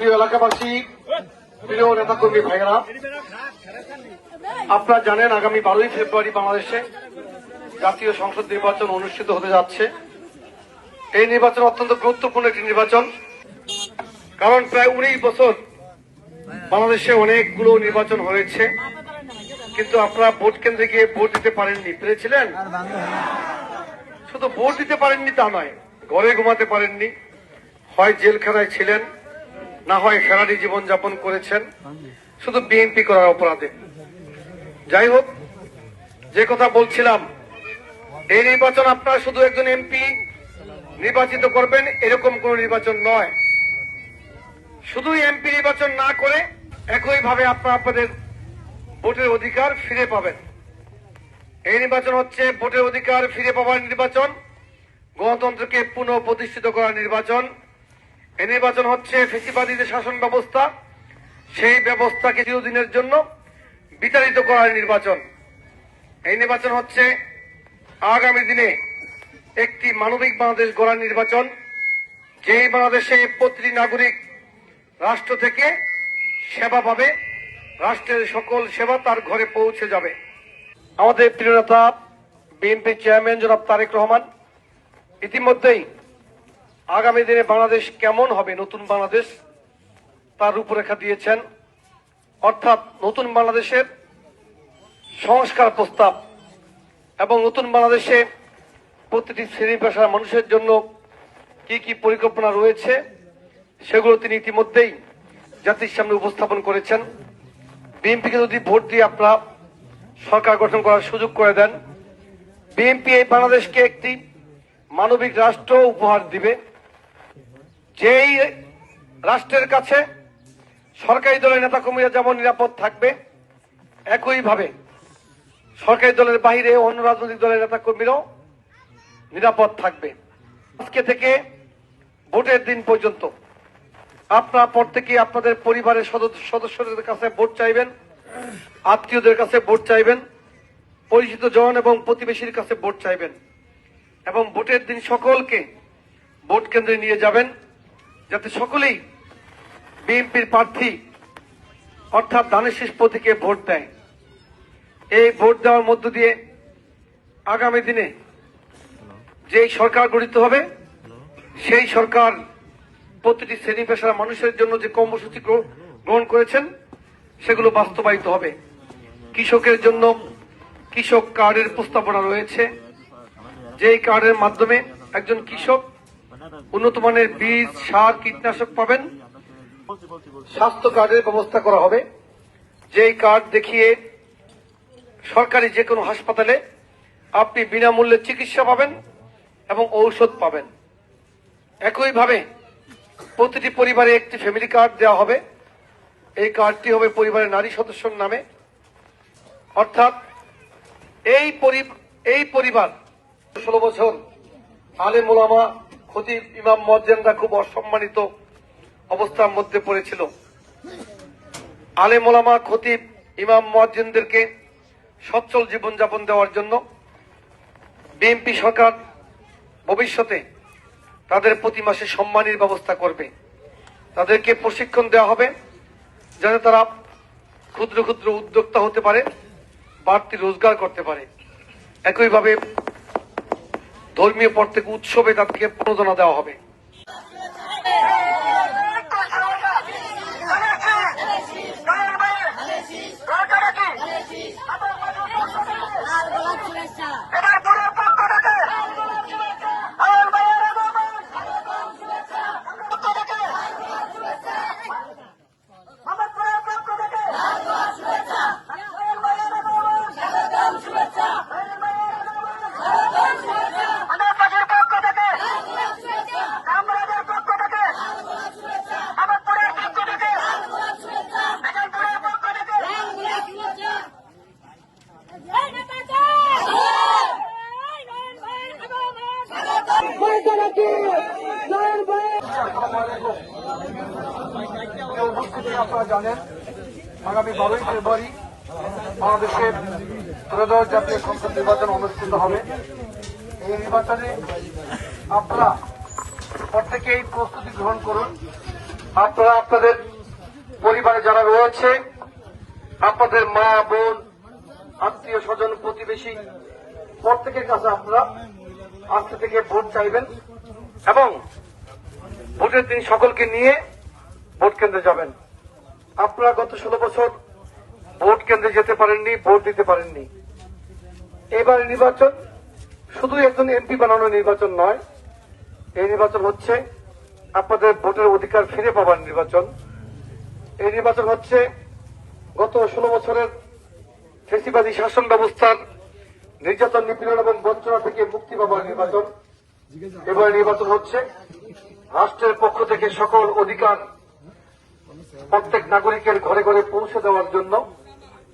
প্রিয় এলাকাবাসী, প্রিয় নেতাকর্মী ভাইয়েরা, আপনারা জানেন আগামী 12ই ফেব্রুয়ারি বাংলাদেশে জাতীয় সংসদ নির্বাচন অনুষ্ঠিত হতে যাচ্ছে। এই নির্বাচন অত্যন্ত গুরুত্বপূর্ণ একটি নির্বাচন, কারণ প্রায় 19 বছর বাংলাদেশে অনেকগুলো নির্বাচন হয়েছে, কিন্তু আপনারা ভোট কেন্দ্রে গিয়ে ভোট দিতে পারেননি। পেরেছিলেন? শুধু ভোট দিতে পারেননি তা নয়, ঘরে ঘুমাতে পারেননি, হয় জেলখানায় ছিলেন, না হয় ফেরারি জীবনযাপন করেছেন শুধু বিএনপি করার অপরাধে। যাই হোক, যে কথা বলছিলাম, এই নির্বাচন আপনারা শুধু একজন এমপি নির্বাচিত করবেন এরকম কোন নির্বাচন নয়। শুধু এমপি নির্বাচন না করে একইভাবে আপনারা আপনাদের ভোটের অধিকার ফিরে পাবেন। এই নির্বাচন হচ্ছে ভোটের অধিকার ফিরে পাওয়ার নির্বাচন, গণতন্ত্রকে পুনঃ প্রতিষ্ঠিত করার নির্বাচন। এই নির্বাচন হচ্ছে ফ্যাসিবাদী যে শাসন ব্যবস্থা, সেই ব্যবস্থাকে চিরদিনের জন্য বিতাড়িত করার নির্বাচন। এই নির্বাচন হচ্ছে আগামী দিনে একটি মানবিক বাংলাদেশ গড়ার নির্বাচন, যেই বাংলাদেশে প্রতিটি নাগরিক রাষ্ট্র থেকে সেবা পাবে, রাষ্ট্রের সকল সেবা তার ঘরে পৌঁছে যাবে। আমাদের প্রিয় নেতা বিএনপি চেয়ারম্যান জনাব তারেক রহমান ইতিমধ্যেই আগামী দিনে বাংলাদেশ কেমন হবে, নতুন বাংলাদেশ, তার রূপরেখা দিয়েছেন। অর্থাৎ নতুন বাংলাদেশের সংস্কার প্রস্তাব এবং নতুন বাংলাদেশে প্রতিটি শ্রেণী পেশার মানুষের জন্য কি কি পরিকল্পনা রয়েছে সেগুলো তিনি ইতিমধ্যেই জাতির সামনে উপস্থাপন করেছেন। বিএনপিকে যদি ভোট দিয়ে আপনারা সরকার গঠন করার সুযোগ করে দেন, বিএনপি এই বাংলাদেশকে একটি মানবিক রাষ্ট্র উপহার দিবে, যেই রাষ্ট্রের কাছে সরকারি দলের নেতাকর্মীরা যেমন নিরাপদ থাকবে, একইভাবে সরকারি দলের বাহিরে অন্য রাজনৈতিক দলের নেতাকর্মীরাও নিরাপদ থাকবে। আজকে থেকে ভোটের দিন পর্যন্ত আপনারা প্রত্যেকে আপনাদের পরিবারের সদস্যদের কাছে ভোট চাইবেন, আত্মীয়দের কাছে ভোট চাইবেন, পরিচিত জন এবং প্রতিবেশীর কাছে ভোট চাইবেন এবং ভোটের দিন সকলকে ভোট কেন্দ্রে নিয়ে যাবেন, যাতে সকলেই বিএনপির প্রার্থী অর্থাৎ ধানের শীষ প্রতীকে ভোট দেয়। এই ভোট দেওয়ার মধ্য দিয়ে আগামী দিনে যেই সরকার গঠিত হবে, সেই সরকার প্রতিটি শ্রেণী পেশার মানুষের জন্য যে কর্মসূচি গ্রহণ করেছেন সেগুলো বাস্তবায়িত হবে। কৃষকের জন্য কৃষক কার্ডের প্রস্তাবনা রয়েছে, যেই কার্ডের মাধ্যমে একজন কৃষক উন্নত মানের বীজ, সার, কীটনাশক পাবেন। স্বাস্থ্য কার্ডের ব্যবস্থা করা হবে, যেই কার্ড দেখিয়ে সরকারি যে কোনো হাসপাতালে আপনি বিনামূল্যে চিকিৎসা পাবেন এবং ঔষধ পাবেন। একইভাবে প্রতিটি পরিবারে একটি ফ্যামিলি কার্ড দেওয়া হবে। এই কার্ডটি হবে পরিবারের নারী সদস্যর নামে। অর্থাৎ এই পরিবার 16 বছর আলেম ওলামা, খতিব, ইমাম, মুয়াজ্জিনরা খুব অসম্মানিত অবস্থার মধ্যে পড়েছিল। আলেম ওলামা, খতিব, ইমাম, মুয়াজ্জিনদেরকে সচ্ছল জীবনযাপন দেওয়ার জন্য বিএনপি সরকার ভবিষ্যতে তাদের প্রতি মাসে সম্মানের ব্যবস্থা করবে। তাদেরকে প্রশিক্ষণ দেওয়া হবে যাতে তারা ক্ষুদ্র ক্ষুদ্র উদ্যোক্তা হতে পারে, বাড়তি রোজগার করতে পারে। একইভাবে ধর্মীয় প্রত্যেক উৎসবে তাদেরকে প্রণোদনা দেওয়া হবে। আপনারা জানেন আগামী 12ই ফেব্রুয়ারি বাংলাদেশে ত্রয়োদশ জাতীয় সংসদ নির্বাচন অনুষ্ঠিত হবে। এই নির্বাচনে আপনারা প্রত্যেকেই প্রস্তুতি গ্রহণ করুন আপনারা আপনাদের পরিবারে যারা রয়েছে, আপনাদের মা বোন আত্মীয় স্বজন প্রতিবেশী প্রত্যেকের কাছে আপনারা আজকে থেকে ভোট চাইবেন এবং ভোটের দিন সকলকে নিয়ে ভোট কেন্দ্রে যাবেন। আপনারা গত 16 বছর ভোট কেন্দ্রে যেতে পারেননি, ভোট দিতে পারেননি। এবারে নির্বাচন শুধু একজন এমপি বানানোর নির্বাচন নয়, এই নির্বাচন হচ্ছে আপনাদের ভোটের অধিকার ফিরে পাবার নির্বাচন। এই নির্বাচন হচ্ছে গত 16 বছরের ফ্যাসিবাদী শাসন ব্যবস্থার নির্যাতন, নিপীড়ন এবং বঞ্চনা থেকে মুক্তি পাবার নির্বাচন। এবারে নির্বাচন হচ্ছে রাষ্ট্রের পক্ষ থেকে সকল অধিকার প্রত্যেক নাগরিকের ঘরে ঘরে পৌঁছে দেওয়ার জন্য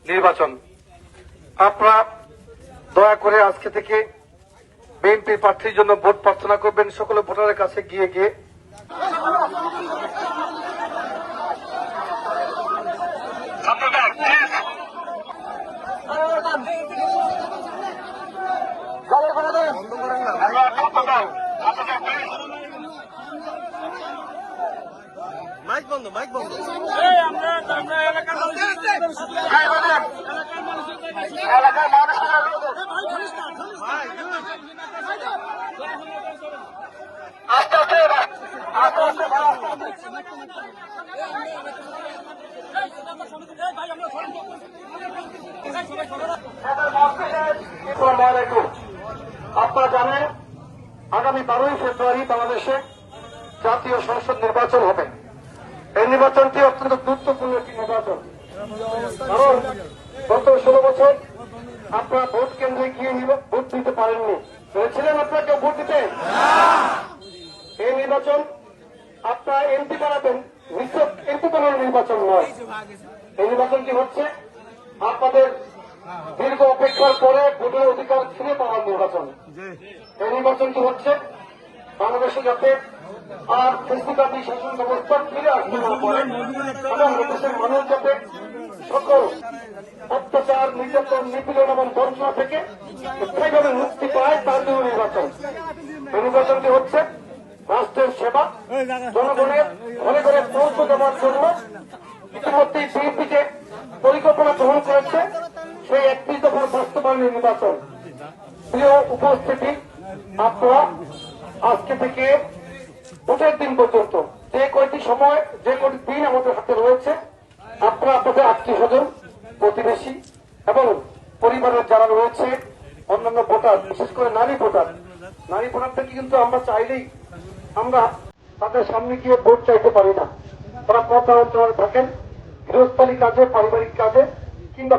নির্বাচন। আপনারা দয়া করে আজকে থেকে বিএনপি প্রার্থীর জন্য ভোট প্রার্থনা করবেন, সকলে ভোটারের কাছে গিয়ে গিয়ে। মাইক বন্ধ, মাইক বন্ধ। আপনারা জানেন আগামী 12ই ফেব্রুয়ারি বাংলাদেশে জাতীয় সংসদ নির্বাচন হবে। এই নির্বাচনটি অত্যন্ত গুরুত্বপূর্ণ একটি নির্বাচন, কারণ গত 16 বছর আপনারা ভোট কেন্দ্রে গিয়ে ভোট দিতে পারেননি। পেরেছিলেন আপনারা কেউ ভোট দিতে? এই নির্বাচন আপনারা এমপি বানাবেন, এমপি বানানোর নির্বাচন নয়। এই নির্বাচনটি হচ্ছে আপনাদের দীর্ঘ অপেক্ষার পরে ভোটের অধিকার ফিরে পাওয়ার নির্বাচন। এই নির্বাচনটি হচ্ছে বাংলাদেশে যাতে আর ফেসিবাদী শাসন ব্যবস্থা ফিরে আসতে না পারে এবং দেশের মানুষ যাতে সকল অত্যাচার, নির্যাতন, নিপীড়ন এবং বঞ্চনা থেকে স্থায়ীভাবে মুক্তি পায় তার জন্য নির্বাচন। এই নির্বাচনটি হচ্ছে রাষ্ট্রের সেবা জনগণের ঘরে ঘরে পৌঁছে দেওয়ার জন্য ইতিমধ্যেই বিএনপি যে পরিকল্পনা গ্রহণ করেছে সেই 31 দফার বাস্তবায়নের নির্বাচন। প্রিয় উপস্থিতি, আপনারা আজকে থেকে ভোটের দিন পর্যন্ত যে কয়টি সময়, যে কয়টি দিন আমাদের হাতে রয়েছে, আপনারা আপনাদের আত্মীয় স্বজন, প্রতিবেশী এবং পরিবারের যারা রয়েছে অন্যান্য ভোটার, বিশেষ করে নারী ভোটারদেরকে কিন্তু আমরা চাইলেই আমরা তাদের সামনে গিয়ে ভোট চাইতে পারি না। তারা পথ থাকেন গৃহস্থালী কাজে, পারিবারিক কাজে কিংবা